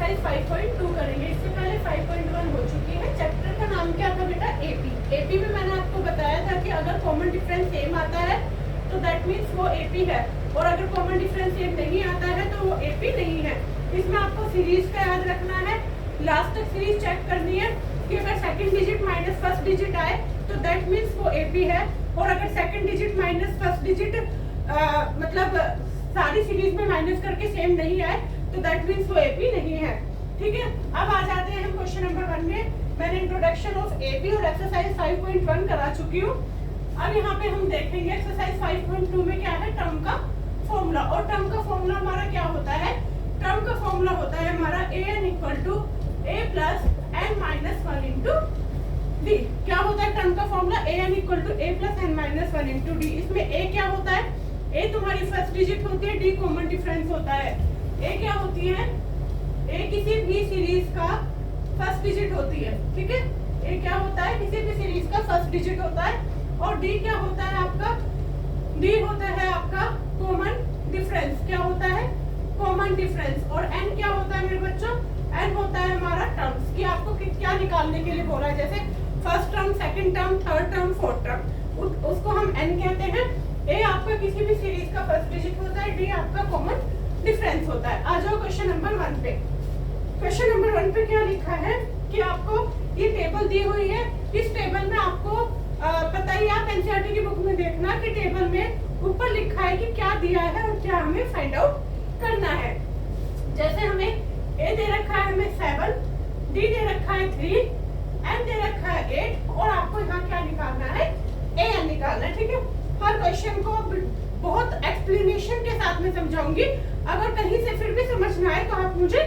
Exercise 5.2 करेंगे। इससे पहले 5.1 हो चुकी है। चैप्टर का नाम क्या था बेटा? एपी। एपी में मैंने आपको बताया था कि अगर कॉमन डिफरेंस सेम आता है तो दैट मीन्स वो एपी है, और अगर कॉमन डिफरेंस सेम नहीं आता है तो वो एपी नहीं है। इसमें आपको सीरीज का याद रखना है, लास्ट तक सीरीज चेक करनी है कि अगर second digit minus first digit आए तो दैट मीन्स वो एपी है, और अगर second digit minus first digit मतलब सारी सीरीज में माइनस करके सेम नहीं आए तो दैट मीन्स वो एपी नहीं है। ठीक है, अब आ जाते हैं हम क्वेश्चन नंबर 1 में। मैंने इंट्रोडक्शन ऑफ एपी और एक्सरसाइज 5.1 करा चुकी हूँ। अब यहाँ पे हम देखेंगे एक्सरसाइज 5.2 में क्या है, टर्म का फॉर्मूला। और टर्म का फॉर्मूला हमारा क्या होता है? टर्म का फॉर्मूला होता है हमारा an equal to a plus n minus 1 into D. क्या होता है टर्म का formula? an equal to a plus n minus 1 into D. इसमें a क्या होता है? a तुम्हारी फर्स्ट डिजिट होती है, d कॉमन डिफरेंस होता है। a क्या होती है? a किसी भी सीरीज का फर्स्ट डिजिट होती है। ठीक है, a क्या होता है? किसी भी सीरीज का फर्स्ट डिजिट होता है। और d क्या होता है आपका? d होता है आपका कॉमन डिफरेंस। क्या होता है? Common difference. और n क्या होता है मेरे बच्चों? n होता है हमारा टर्म्स कि आपको क्या निकालने के लिए बोला है, जैसे first term, second term, third term, fourth term, उसको हम n कहते हैं। a आपका किसी भी सीरीज का फर्स्ट डिजिट होता है, d आपका कॉमन डिफरेंस होता है। आ जाओ क्वेश्चन नंबर 1 पे। क्वेश्चन नंबर 1 पे क्या लिखा है कि आपको ये टेबल दी हुई है। इस टेबल में आपको पता ही, आप एनसीईआरटी की बुक में देखना कि टेबल में ऊपर लिखा है कि क्या दिया है और क्या हमें फाइंड आउट करना है। जैसे हमें a दे रखा है हमें 7, d दे रखा है 3, n दे रखा है 8, और आपको यहाँ क्या निकालना है? an निकालना है। ठीक है, हर क्वेश्चन को बहुत एक्सप्लेनेशन के साथ में समझाऊंगी। अगर कहीं से फिर भी समझ ना आए तो आप मुझे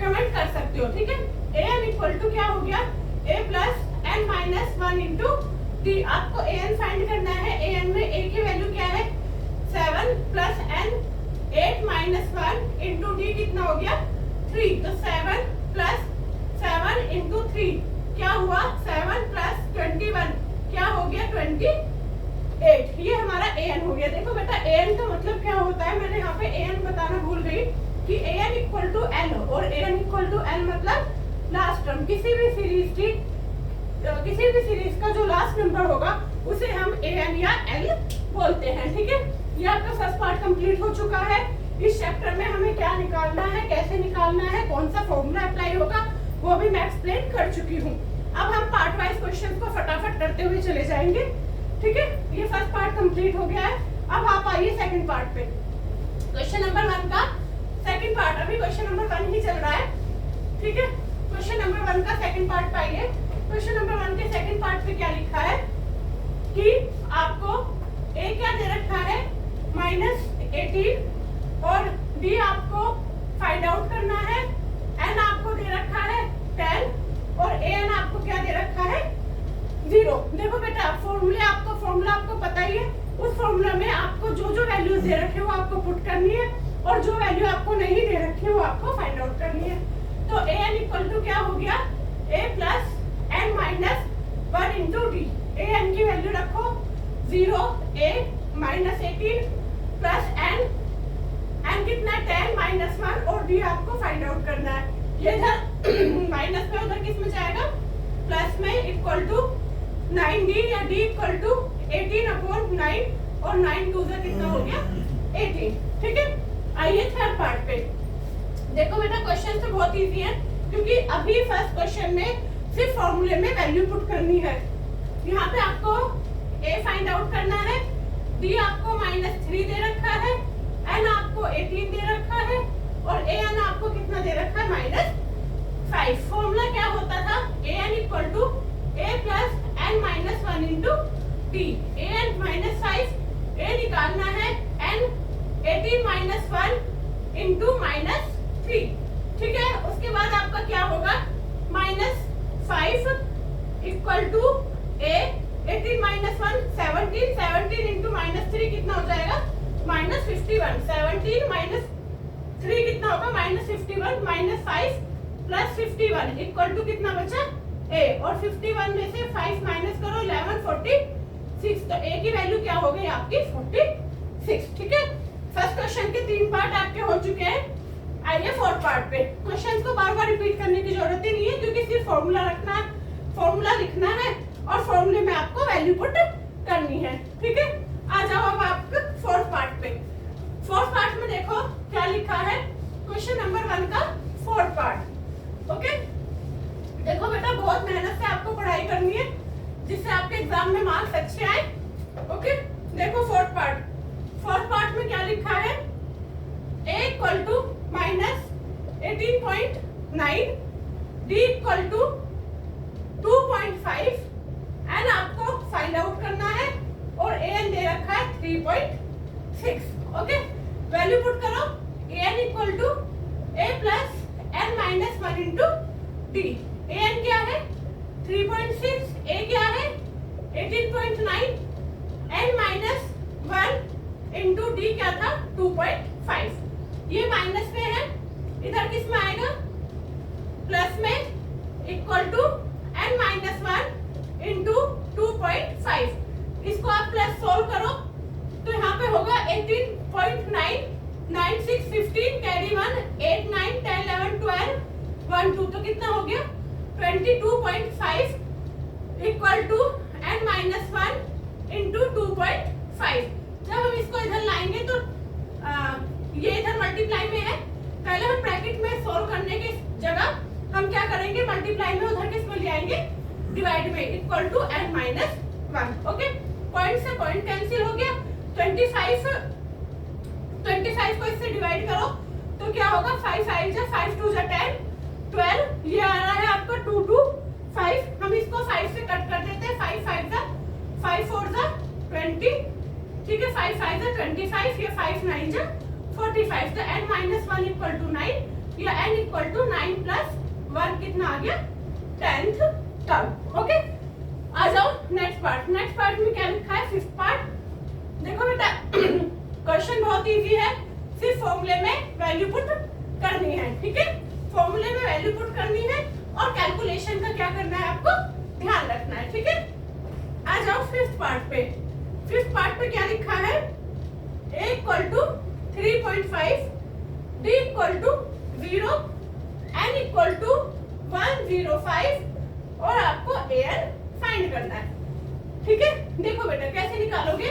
कमेंट कर सकते हो। ठीक है, an इक्वल टू क्या हो गया? a plus n minus 1 into D. आपको an फाइंड करना है। an में a की वैल्यू क्या है? 7 plus n 8 minus 1 into D कितना हो गया? 3। तो 7 प्लस 7 इंटू 3 क्या हुआ? 7 प्लस 21 क्या हो गया? 28। ये हमारा an हो गया। देखो बेटा an का मतलब क्या होता है, मैंने यहाँ पे an बताना भूल गई कि an इक्वल टू l, और an इक्वल टू l मतलब लास्ट टर्म। किसी भी सीरीज का जो लास्ट नंबर होगा उसे हम an या l बोलते हैं। ठीक है, ये आपका फर्स्ट पार्ट कंप्लीट हो चुका है। इस चैप्टर में हमें क्या निकालना है, कैसे निकालना है, कौन सा फॉर्मूला अप्लाई होगा, वो भी मैं एक्सप्लेन कर चुकी हूँ। अब हम पार्ट वाइज क्वेश्चन को फटाफट करते हुए चले जाएंगे। ठीक है, ये फर्स्ट पार्ट कंप्लीट हो गया है। अब आप आइए सेकंड पार्ट पे। क्वेश्चन नंबर 1 का सेकंड पार्ट, अभी क्वेश्चन नंबर 1 ही चल रहा है। ठीक है, क्वेश्चन नंबर 1 का सेकंड पार्ट पाइए। क्वेश्चन नंबर 1 के सेकंड पार्ट पे क्या लिखा है कि आपको a क्या दे रखा है? -18, और d आपको फाइंड आउट करना है। n आपको दे रखा है 10, और an आपको क्या दे रखा है? 0। देखो बेटा फॉर्मूला आपको पता ही है। उस फॉर्मूला में आपको जो जो वैल्यूज दे रखे हो आपको पुट करनी है, और जो वैल्यू आपको नहीं दे रखी है वो आपको फाइंड आउट करनी है। तो an इक्वल टू क्या हो गया? a plus n minus 1 into D. an की वैल्यू रखो 0, a माइनस 18 प्लस n कितना? 10 माइनस 1, और d आपको फाइंड आउट करना है। ये इधर माइनस में, उधर किस में जाएगा? प्लस में। इक्वल टू 9d, या d इक्वल टू 18/9, और 9 2 से कितना हो गया? 18। ठीक है, आइए थर्ड पार्ट पे। देखो बेटा क्वेश्चन तो बहुत इजी है, क्योंकि अभी फर्स्ट क्वेश्चन में सिर्फ फॉर्मूले में वैल्यू पुट करनी है। यहाँ पे आपको a फाइंड आउट करना है, d आपको -3 दे रखा है, n आपको 18 दे रखा है, और an आपको कितना दे रखा है? -5। फॉर्मूला क्या होता था? an equal to a plus n minus 1 into D. an -5, a निकालना है n 18 माइनस 1 इंटू -3। ठीक है, उसके बाद आपका क्या होगा? -5 इक्वल टू a 18 माइनस 1 17 इंटू -3 कितना हो जाएगा? -51। 17 माइनस 3 कितना होगा? -51 माइनस 5 प्लस 51 इक्वल टू कितना बचा? a। और 51 में से 5 माइनस करो 11 46। तो a की वैल्यू क्या हो गई आपकी? 46। ठीक है, फर्स्ट क्वेश्चन के 3 पार्ट आपके हो चुके हैं। आइए फोर्थ पार्ट पे। क्वेश्चन को बार रिपीट करने की जरूरत ही नहीं है, क्योंकि सिर्फ फॉर्मूला रखना है, फॉर्मूला लिखना है और फॉर्मूले में आपको वैल्यू पुट करनी है। ठीक है, आ जाओ अब आप फोर्थ पार्ट पे। फोर्थ पार्ट में देखो क्या लिखा है, क्वेश्चन नंबर 1 का फोर्थ पार्ट। ओके, देखो बेटा बहुत मेहनत से आपको पढ़ाई करनी है जिससे आपके एग्जाम में मार्क्स अच्छे आए। ओके, देखो फोर्थ पार्ट में क्या लिखा है, a equal to minus 18.9, d equal to 2.5 and आपको फाइंड आउट करना है और an दे रखा है 3.6। ओके, वैल्यू पुट करो, an equal to a plus n minus 1 into d। an क्या है 3.6, a क्या है 18.9, n माइनस 1 इंटू d क्या था 2.5। ये माइनस में है, इधर किस में आएगा प्लस में, equal to n minus 1 into 2.5। इसको आप प्लस सोल्व करो तो यहाँ पे होगा 18.9, 9, 6, 15, कैरी 1, 8, 9, 10, 11, 12, 1, 2, तो कितना हो गया 22.5 equal to n minus 1 into 2.5। जब हम इसको इधर लाएंगे तो ये इधर मल्टीप्लाई में है, पहले हम ब्रैकेट में सोल्व करने की जगह हम क्या करेंगे, मल्टीप्लाई में उधर किस में ले आएंगे, डिवाइड में, equal to n minus 1। Okay, point से पॉइंट कैंसिल हो गया, 25 को इससे डिवाइड करो तो क्या होगा 5 5 जा 5 2 जा 10 12, ये आ रहा है आपका 2 2 5। हम इसको 5 से कट कर देते हैं, 5 5 जा 5 4 जा 20। ठीक है, 5 5 जा 25, ये 5 9 जा 45, तो n माइनस 1 इक्वल टू 9, या n इक्वल टू 9 प्लस 1 कितना आ गया 10th टर्म। ओके, आ जाओ नेक्स्ट पार्ट। नेक्स्ट पार्ट में क्या लिखा है, फिफ्थ पार्ट। देखो बेटा क्वेश्चन बहुत इजी है, सिर्फ फॉर्मूले में वैल्यू पुट करनी है। ठीक है, फॉर्मूले में वैल्यू पुट करनी है और कैलकुलेशन का क्या करना है आपको ध्यान रखना है। ठीक है, आ जाओ फिफ्थ पार्ट पे। फिफ्थ पार्ट पे क्या लिखा है, a equal to 3.5, d equal to 0, n equal to 105 और आपको an फाइंड करना है। ठीक है, देखो बेटा कैसे निकालोगे,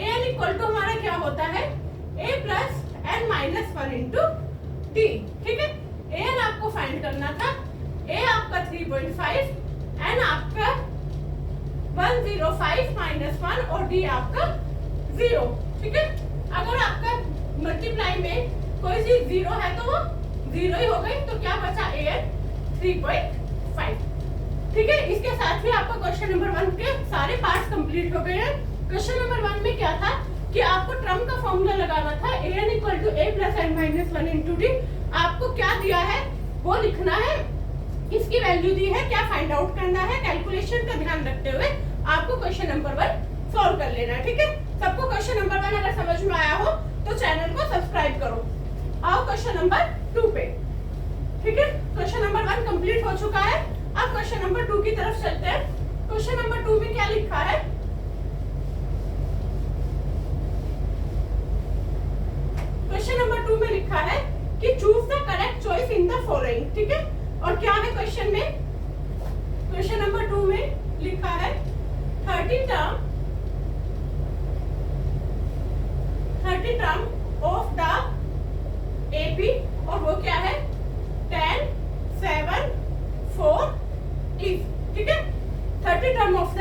an इक्वल टू हमारा क्या होता है a plus n minus 1 into d। ठीक है, an आपको फाइंड करना था, a आपका 3.5, n आपका 105 माइनस 1 और d आपका 0। ठीक है, अगर आपका मल्टीप्लाई में कोई चीज 0 है तो वो 0 ही हो गई, तो क्या बचा an 3.5। ठीक है, इसके साथ ही आपका क्वेश्चन नंबर 1 के सारे पार्ट्स कंप्लीट हो गए हैं। क्वेश्चन नंबर 1 में क्या था कि आपको टर्म का फॉर्मूला लगाना था, an equal to a plus n minus 1 into d। आपको क्या दिया है वो लिखना है, इसकी वैल्यू दी है, क्या फाइंड आउट करना है, कैलकुलेशन का ध्यान रखते हुए आपको क्वेश्चन नंबर 1 सॉल्व कर लेना है। ठीक है, सबको क्वेश्चन नंबर 1 अगर समझ में आया हो तो चैनल को सब्सक्राइब करो। आओ क्वेश्चन नंबर 2 पे। ठीक है, क्वेश्चन नंबर 1 कंप्लीट हो चुका है, अब क्वेश्चन नंबर 2 की तरफ चलते हैं। क्वेश्चन नंबर 2 में क्या लिखा है, क्वेश्चन नंबर 2 में लिखा है कि choose the correct choice in the following. ठीक है, और क्या है क्वेश्चन में, क्वेश्चन नंबर 2 में लिखा है 30 टर्म ऑफ द एपी, और वो क्या है 10 7 4 इज। ठीक है, 30 term of the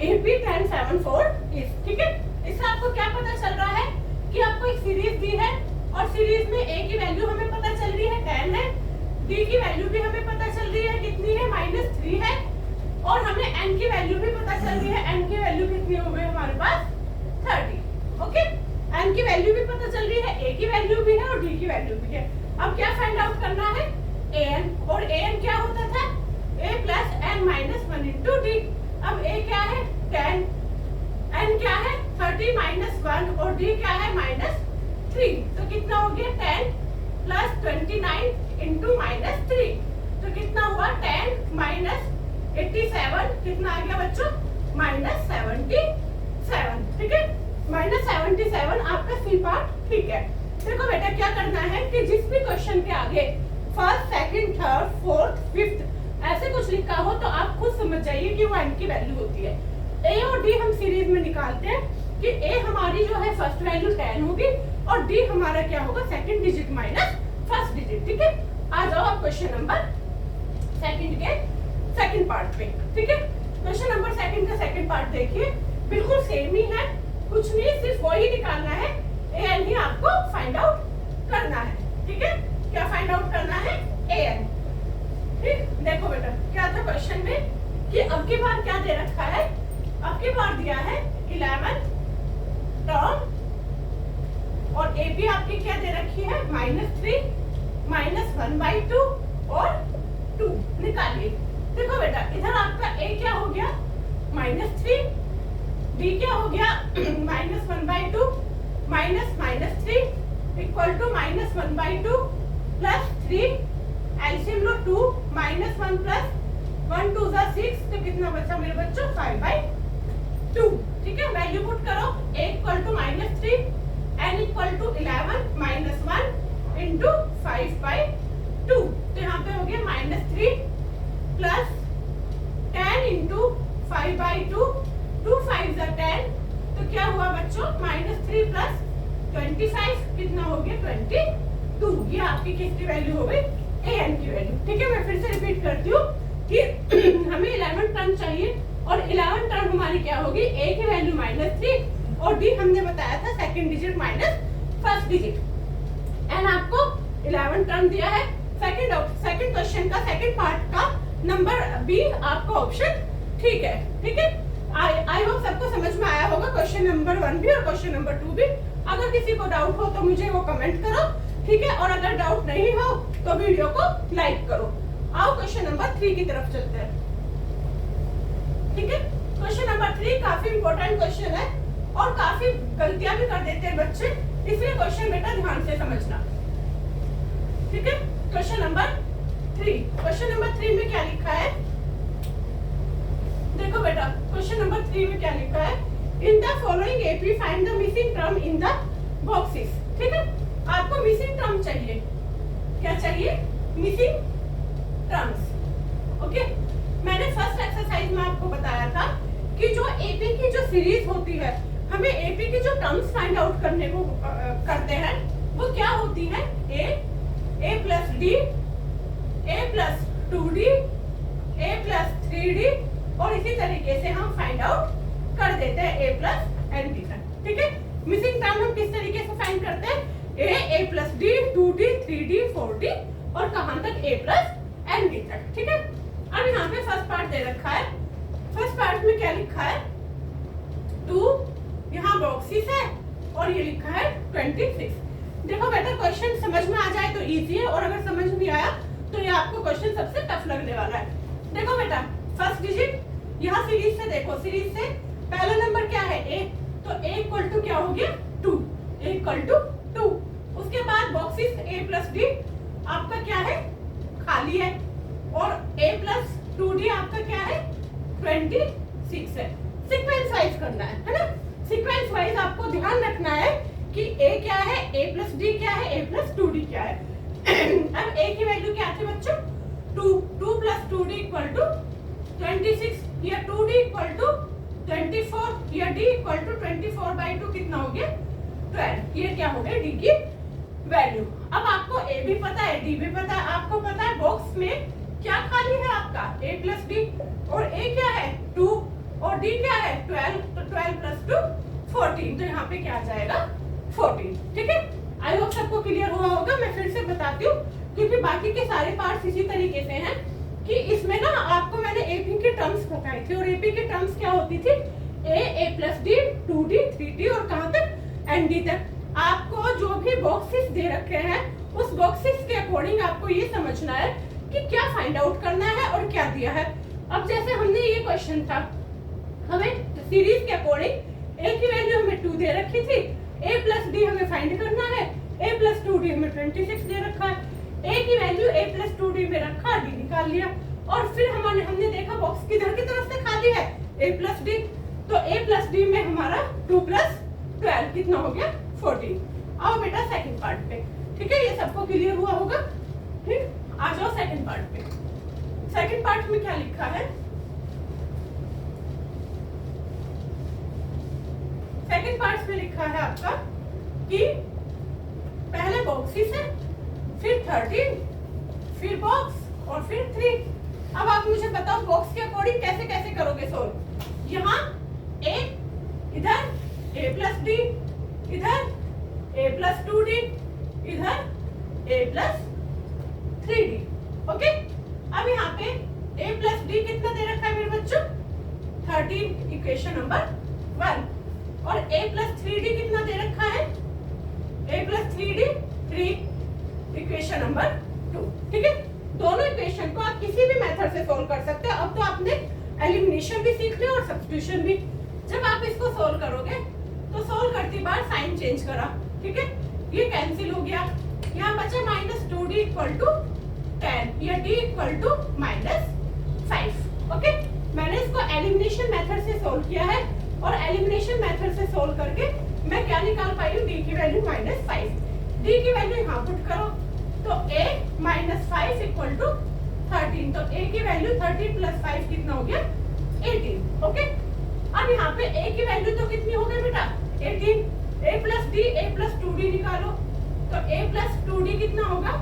AP 10 7 4 is. ठीक है, इससे आपको क्या पता चल रहा है कि आपको एक सीरीज दी है और सीरीज में a की वैल्यू हमें पता चल रही है 10 है, d की वैल्यू भी हमें पता चल रही है कितनी है -3 है, और हमें n की वैल्यू भी पता चल रही है, n की वैल्यू कितनी हो गई हमारे पास 30। ओके, n की वैल्यू भी पता चल रही है, a की वैल्यू भी है और d की वैल्यू भी है। अब क्या फाइंड आउट करना है, an, और an क्या होता था a plus n minus 1 into d। अब a क्या है 10, n क्या है 30 माइनस 1 और d क्या है -3, तो कितना हो गया 10 प्लस 29 इंटू -3, तो कितना हुआ 10 माइनस 87, कितना आ गया बच्चों -77। ठीक है, -77 आपका सी पार्ट। ठीक है, देखो बेटा क्या करना है कि जिस भी क्वेश्चन के आगे फर्स्ट सेकंड थर्ड खुद समझ जाइए कि वो n की वैल्यू होती है। a और d हम सीरीज में निकालते हैं कि a हमारी जो है फर्स्ट वैल्यू 10 होगी और d हमारा क्या होगा second digit minus first digit. ठीक है, आ जाओ आप क्वेश्चन नंबर सेकंड के सेकंड पार्ट पे। ठीक है, क्वेश्चन नंबर सेकंड का सेकंड पार्ट देखिए, बिल्कुल सेम ही है, कुछ नहीं, सिर्फ वही निकालना है, ए एन ही आपको फाइंड आउट करना है। ठीक है, क्या फाइंड आउट करना है? A N. ठीक, देखो बेटा क्या था क्वेश्चन में कि अब की बार क्या दे रखा है, अब की बार दिया है 11 टर्म और ए पी आपकी क्या दे रखी है -3 -1/2 और 2 निकालिए। देखो बेटा इधर आपका a क्या हो गया -3, d क्या हो गया -1/2 -3 इक्वल टू -1/2 प्लस 3 एलसीएम लो 2 -1 प्लस 1 2 = 6 तो कितना बचा मेरे बच्चों 5/2। ठीक है, वैल्यू पुट करो, a equal to -3 n equal to 11 -1 into 5/2 तो यहाँ पे हो गया -3 प्लस 10 इंटू 5/2 2 5 = 10 तो क्या हुआ बच्चों -3 प्लस 25 कितना हो गया 22। ये आपकी किसकी वैल्यू हो गई? ए एन की वैल्यू। ठीक है, मैं फिर से रिपीट करती हूँ कि हमें 11 टर्म चाहिए और 11 टर्म हमारी क्या होगी, ए की वैल्यू -3 और डी हमने बताया था second digit minus first digit. N आपको 11 टर्म दिया है। सेकंड क्वेश्चन का सेकंड पार्ट का नंबर बी आपका ऑप्शन ठीक है। ठीक है, आई होप सबको समझ में आया होगा क्वेश्चन नंबर 1 भी और क्वेश्चन नंबर 2 भी। अगर किसी को डाउट हो तो मुझे वो कमेंट करो। ठीक है, और अगर डाउट नहीं हो तो वीडियो को लाइक करो। आओ क्वेश्चन नंबर 3 की तरफ चलते हैं। ठीक है, क्वेश्चन नंबर 3 काफी इंपॉर्टेंट क्वेश्चन है और काफी गलतियां भी कर देते हैं बच्चे, इसलिए क्वेश्चन बेटा ध्यान से समझना। ठीक है, क्वेश्चन नंबर 3 में क्या लिखा है देखो बेटा, क्वेश्चन नंबर 3 में क्या लिखा है, in the following AP find the missing term in the boxes. ठीक है, आपको मिसिंग टर्म चाहिए, क्या चाहिए? Missing terms. ओके, मैंने फर्स्ट एक्सरसाइज में आपको बताया था कि जो एपी की जो सीरीज होती है, हमें एपी की जो टर्म्स फाइंड आउट करने को करते हैं वो क्या होती है, a plus D, a plus 2d, a plus 3d और इसी तरीके से हम फाइंड आउट कर देते हैं a प्लस nd तक। ठीक है, मिसिंग टर्म हम किस तरीके से फाइंड करते हैं, a plus d, 2d, 3d, 4d और कहां तक a प्लस nd तक। ठीक है, अब यहाँ पे फर्स्ट पार्ट दे रखा है, फर्स्ट पार्ट में क्या लिखा है 2, यहाँ बॉक्सेस है और ये लिखा है 26। देखो बेटा क्वेश्चन समझ में आ जाए तो इजी है और अगर समझ नहीं आया तो ये आपको क्वेश्चन सबसे टफ लगने वाला है। देखो बेटा फर्स्ट डिजिट यहाँ सीरीज से देखो, सीरीज से पहला नंबर क्या है a, तो a इक्वल टू क्या हो गया 2, a इक्वल टू 2। उसके बाद बॉक्सेस a प्लस d आपका क्या है खाली है और a प्लस 2d आपका क्या है 26 है। सीक्वेंस वाइज करना है ना, सीक्वेंस वाइज आपको ध्यान रखना है कि a क्या है, a प्लस d क्या है, a प्लस 2d क्या है। अब a की वैल्यू क्या थी बच्चों 2 प्लस 2d इक्वल टू 26 या 2d इक्वल टू 24 या d इक्वल टू 24/2 कितना हो गया 12। ये क्या हो गया d की वैल्यू। अब आपको a भी पता है d भी पता है, आपको पता है बॉक्स में क्या खाली है आपका a प्लस d और a क्या है 2 और d क्या है 12, तो 12 प्लस 2 14 तो यहाँ पे क्या आ जाएगा 14। ठीक है, आई होप सबको क्लियर हुआ होगा। मैं फिर से बताती हूँ क्योंकि बाकी के सारे पार्ट्स इसी तरीके से हैं कि इसमें ना आपको मैंने एपी की टर्म्स बताई थी और एपी की टर्म्स क्या होती थी a plus d, 2d, 3d और कहाँ तक nd तक। आपको जो भी बॉक्सेस दे रखे हैं उस बॉक्सेस के अकॉर्डिंग आपको ये समझना है कि क्या फाइंड आउट करना है और क्या दिया है। अब जैसे हमने ये क्वेश्चन था, हमें सीरीज के अकॉर्डिंग a की वैल्यू हमें 2 दे रखी थी, a प्लस d हमें फाइंड करना है, a प्लस 2d हमें 26 दे रखा है, a की वैल्यू a प्लस 2d में रखा, d निकाल लिया और फिर हमने देखा बॉक्स किधर की तरफ से खाली है a प्लस d, तो a प्लस d में हमारा 2 प्लस 12 कितना हो गया 14। आओ बेटा सेकंड पार्ट पे। ठीक है, ये सबको क्लियर हुआ होगा। ठीक, आ जाओ सेकंड पार्ट पे। सेकंड पार्ट में क्या लिखा है पार्ट्स में लिखा है आपका कि पहले बॉक्सेस है, फिर 13, फिर बॉक्स और फिर 3। अब आप मुझे बताओ बॉक्स के अकॉर्डिंग कैसे कैसे करोगे सोल्व। यहाँ a, इधर a प्लस डी, इधर a प्लस 2d, इधर a प्लस 3d। ओके, अब यहाँ पे a प्लस डी कितना दे रखा है मेरे बच्चों, 13, इक्वेशन नंबर 1। और a प्लस 3d कितना दे रखा है, a plus 3d 3, equation number 2। ठीक है, दोनों इक्वेशन को आप किसी भी मेथड से सोल्व कर सकते हो। अब तो आपने एलिमिनेशन भी सीख लिया और सब्स्टिट्यूशन भी। जब आप इसको सोल्व करोगे तो सोल्व करती बार साइन चेंज करा, ठीक है, ये कैंसिल हो गया, यहाँ बचा -2d इक्वल टू 10 या d इक्वल टू -5। ओके, मैंने इसको एलिमिनेशन मेथड से सोल्व किया है और एलिमिनेशन मेथड से सोल्व करके मैं क्या निकाल पाई हूँ, d की वैल्यू -5। d की वैल्यू यहाँ पुट करो तो a -5 इक्वल टू 13, तो a की वैल्यू 13 प्लस 5 कितना हो गया, 18। ओके, अब यहाँ पे a की वैल्यू तो कितनी हो गई बेटा, 18। a plus d, a plus 2d निकालो तो a प्लस 2d कितना होगा,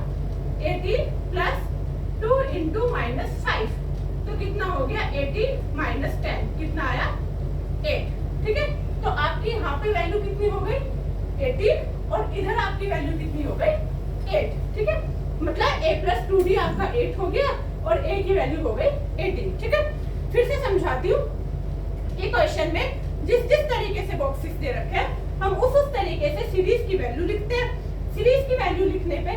18 प्लस 2 इंटू -5 तो कितना हो गया, 18 - 10 कितना आया, 8। ठीक है, तो आपकी यहाँ पे वैल्यू कितनी हो गई, 18 और इधर आपकी वैल्यू कितनी हो गई, 8। ठीक है, मतलब a प्लस 2d आपका 8 हो गया और a की वैल्यू हो गई 18। ठीक है, फिर से समझाती हूँ। ये क्वेश्चन में जिस जिस तरीके से बॉक्सेस दे रखे हैं हम उस तरीके से सीरीज की वैल्यू लिखते हैं। सीरीज की वैल्यू लिखने पे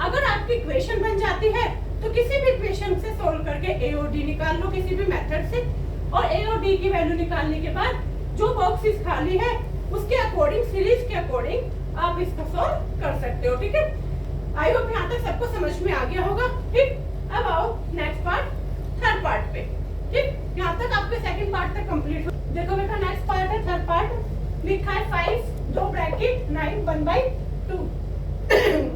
अगर आपकी इक्वेशन बन जाती है तो किसी भी इक्वेशन से सोल्व करके a और d निकाल लो किसी भी मेथड से, और a और d की वैल्यू निकालने के बाद जो बॉक्सेस खाली है उसके अकॉर्डिंग, सीरीज के अकॉर्डिंग आप इसको सोल्व कर सकते हो। ठीक है, आई होप यहाँ तक सबको समझ में आ गया होगा। ठीक, अब आओ नेक्स्ट पार्ट, थर्ड पार्ट पे। ठीक, यहाँ तक आपके सेकंड पार्ट तक कंप्लीट हो। देखो बेटा नेक्स्ट पार्ट है थर्ड पार्ट, लिखा है 5 दो ब्रैकेट 9 1/2।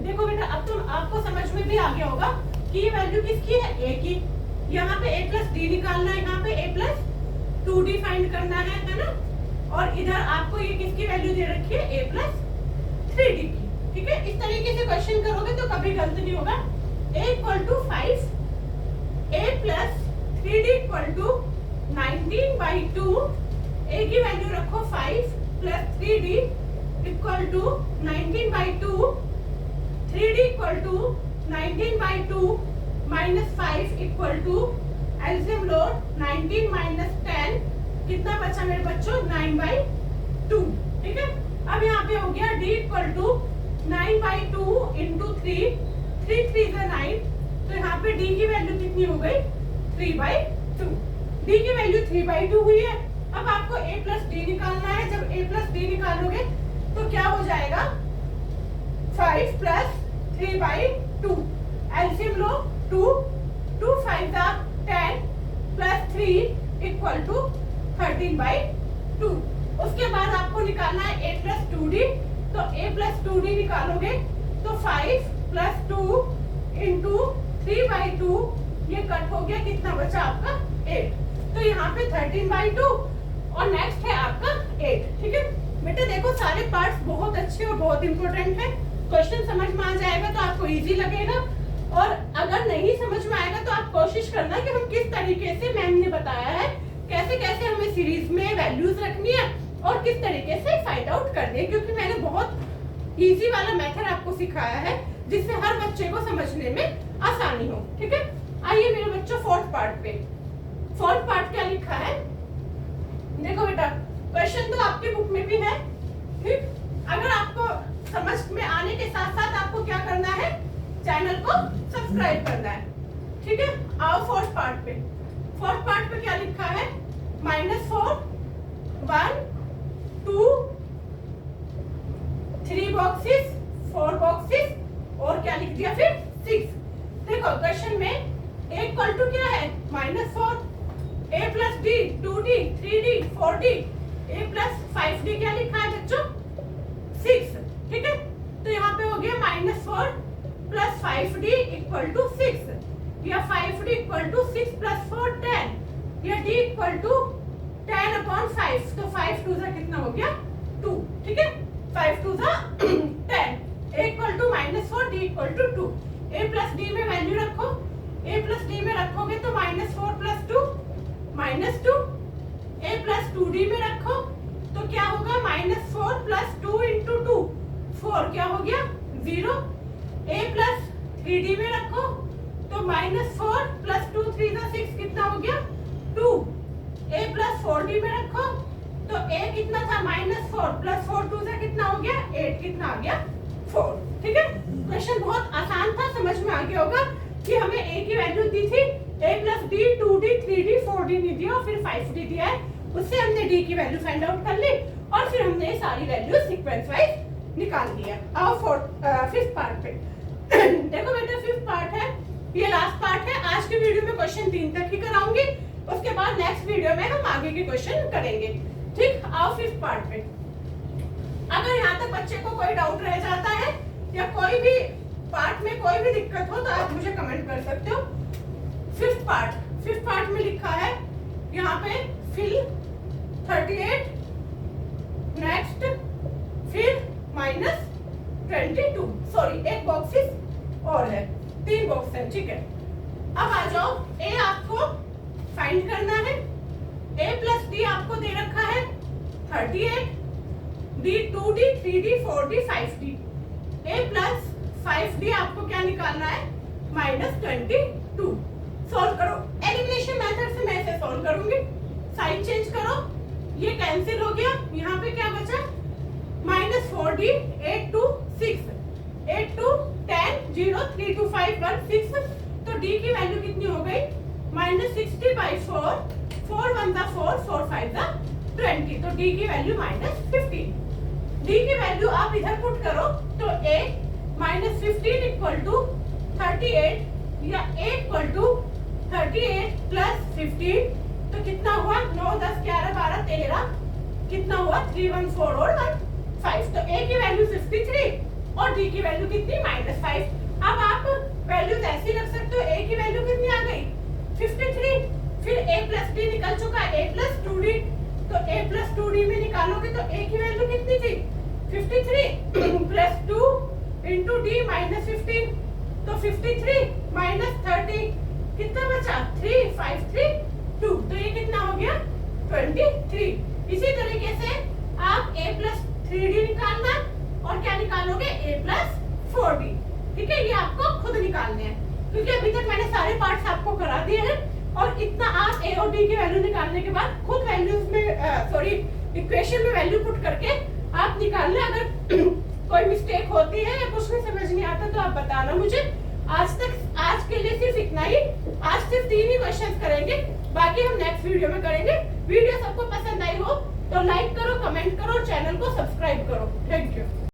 देखो बेटा अब तो आपको समझ में भी आ गया होगा कि ये वैल्यू किसकी है, a की। यहाँ पे a प्लस d निकालना है, यहाँ पे a प्लस 2d फाइंड करना है ना। और इधर आपको ये किसकी वैल्यू दे रखी है, a प्लस 3d की। ठीक है, इस तरीके से क्वेश्चन करोगे तो कभी गलत नहीं होगा। a equal to 5, a plus 3d equal to 19/2। a की वैल्यू रखो 5 plus 3d equal to 19/2, 3d equal to 19/2 -5 equal to LCM लो 19 - 10 कितना बचा मेरे बच्चों, 9/2। ठीक है, अब यहाँ पे हो गया d इक्वल टू 9/2 इंटू 3, 3 3 से 9, तो यहाँ पे d की वैल्यू कितनी हो गई, 3/2। d की वैल्यू 3/2 हुई है। अब आपको a प्लस d निकालना है। जब a प्लस d निकालोगे तो क्या हो जाएगा, 5 प्लस 3/2, एलसीएम लो 2, 2 5 10 प्लस 3 इक्वल टू 13/2। उसके बाद आपको निकालना है a प्लस 2d, तो a प्लस 2d निकालोगे तो 5 प्लस 2 इंटू 3/2, ये कट हो गया, कितना बचा आपका 8। तो यहाँ पे 13/2 और नेक्स्ट है आपका 8। ठीक है बेटा, देखो सारे पार्ट्स बहुत अच्छे और बहुत इंपॉर्टेंट है। क्वेश्चन समझ में आ जाएगा तो आपको इजी लगेगा, और अगर नहीं समझ में आएगा तो आप कोशिश करना कि हम किस तरीके से मैम ने बताया है कैसे कैसे हमें सीरीज में वैल्यूज रखनी है और किस तरीके से फाइंड आउट करनी है, क्योंकि मैंने बहुत इजी वाला मेथड आपको सिखाया है जिससे हर बच्चे को समझने में आसानी हो। ठीक है, आइए मेरे बच्चों फोर्थ पार्ट पे। फोर्थ पार्ट क्या लिखा है, देखो बेटा क्वेश्चन तो आपके बुक में भी है। ठीक, अगर आपको समझ में आने के साथ साथ आपको क्या करना है, चैनल को सब्सक्राइब करना है। ठीक है, आओ फोर्थ पार्ट पे। फोर्थ पार्ट पे क्या लिखा है, -4 1 2 3 बॉक्सेस 4 बॉक्सेस और क्या लिख दिया फिर 6। देखो क्वेश्चन में a इक्वल टू क्या है, -4, a plus d 2d 3d 4d, a plus 5d क्या लिखा है बच्चों, 6। ठीक है, तो यहाँ पे हो गया -4 प्लस 5d इक्वल टू 6, या 5d इक्वल टू 6 प्लस 4 10, या d इक्वल टू 10/5, तो 5 2 से कितना हो गया 2, ठीक है, 5 2 10, a equal to -4, d equal to 2। a plus d में वैल्यू रखो, a प्लस d में रखोगे तो -4 प्लस 2 -2, a प्लस 2d में रखो तो क्या होगा -4 प्लस 2 इंटू 2, 4 क्या हो गया 0। a प्लस 3d में रखो तो -4 प्लस 2 3 6 कितना हो गया 2। a प्लस 4d में रखो तो a कितना था -4 प्लस 4 2 से कितना हो गया 8, कितना आ गया 4, ठीक है। क्वेश्चन बहुत आसान था, समझ में आ गया होगा कि हमें a की वैल्यू दी थी, a plus d 2d 3d 4d नहीं दिया और फिर 5d दिया है, उससे हमने d की वैल्यू फाइंड आउट कर ली और फिर हमने ये सारी वैल्यू सीक्वेंस वाइज निकाल दिया। अब फिफ्थ पार्ट पे देखो बेटा, फिफ्थ पार्ट है, ये लास्ट पार्ट है। आज की वीडियो में क्वेश्चन 3 तक ही कराऊंगी, उसके बाद नेक्स्ट वीडियो में हम आगे के क्वेश्चन करेंगे, ठीक। आओ फिफ्थ पार्ट पे। अगर यहाँ तक बच्चे को कोई डाउट रह जाता है या कोई भी पार्ट में कोई भी दिक्कत हो तो आप मुझे कमेंट कर सकते हो। फिफ्थ पार्ट में लिखा है यहाँ पे फिल 38, नेक्स्ट फिर -22, सॉरी एक बॉक्सेस और है, 3 बॉक्स है, ठीक है। अब आ जाओ, a आपको फाइंड करना है, a प्लस d आपको दे रखा है 38, d 2d 3d 4d 5d, a plus 5d आपको क्या निकालना है -22। सॉल्व करो, एलिमिनेशन मेथड से मैं इसे सॉल्व करूंगी। साइन चेंज करो, ये कैंसिल हो गया, यहाँ पे क्या बचा -4d 8 2 6, 8 2 10 0 3 2 5 1 6, तो d की वैल्यू कितनी हो गई -60/4, 4 1 4 4 5 20, तो d की वैल्यू -15। d की वैल्यू आप इधर पुट करो तो a -15 इक्वल टू 38 या a इक्वल टू 38 प्लस 15, तो कितना हुआ 9 10 11 12 13, कितना हुआ 3 1 4 और 1 5, तो a की वैल्यू 53 और d की वैल्यू कितनी -5। अब आप वैल्यूज ऐसी रख सकते हो, a की वैल्यू कितनी आ गई 53, फिर a प्लस d निकल चुका है, a प्लस 2d, तो a प्लस 2d में निकालोगे तो a की वैल्यू कितनी थी 53 प्लस 2 इंटू d -15, तो 53 -30 कितना बचा 3 5 3 2, तो ये कितना हो गया 23। इसी तरीके से आप a प्लस 3d निकालना और क्या निकालोगे a प्लस 4d, ठीक है। ये आपको खुद निकालने हैं क्योंकि अभी तक मैंने सारे पार्ट्स आपको करा दिए हैं और इतना आप a और d की वैल्यू निकालने के बाद खुद वैल्यूज में इक्वेशन में वैल्यू पुट करके आप निकाल लें। अगर कोई मिस्टेक होती है या कुछ भी समझ नहीं आता तो आप बताना मुझे। आज के लिए सिर्फ इतना ही, आज सिर्फ 3 ही क्वेश्चंस करेंगे, बाकी हम नेक्स्ट वीडियो में करेंगे। वीडियो सबको पसंद आई हो तो लाइक करो, कमेंट करो, चैनल को सब्सक्राइब करो। Thank you.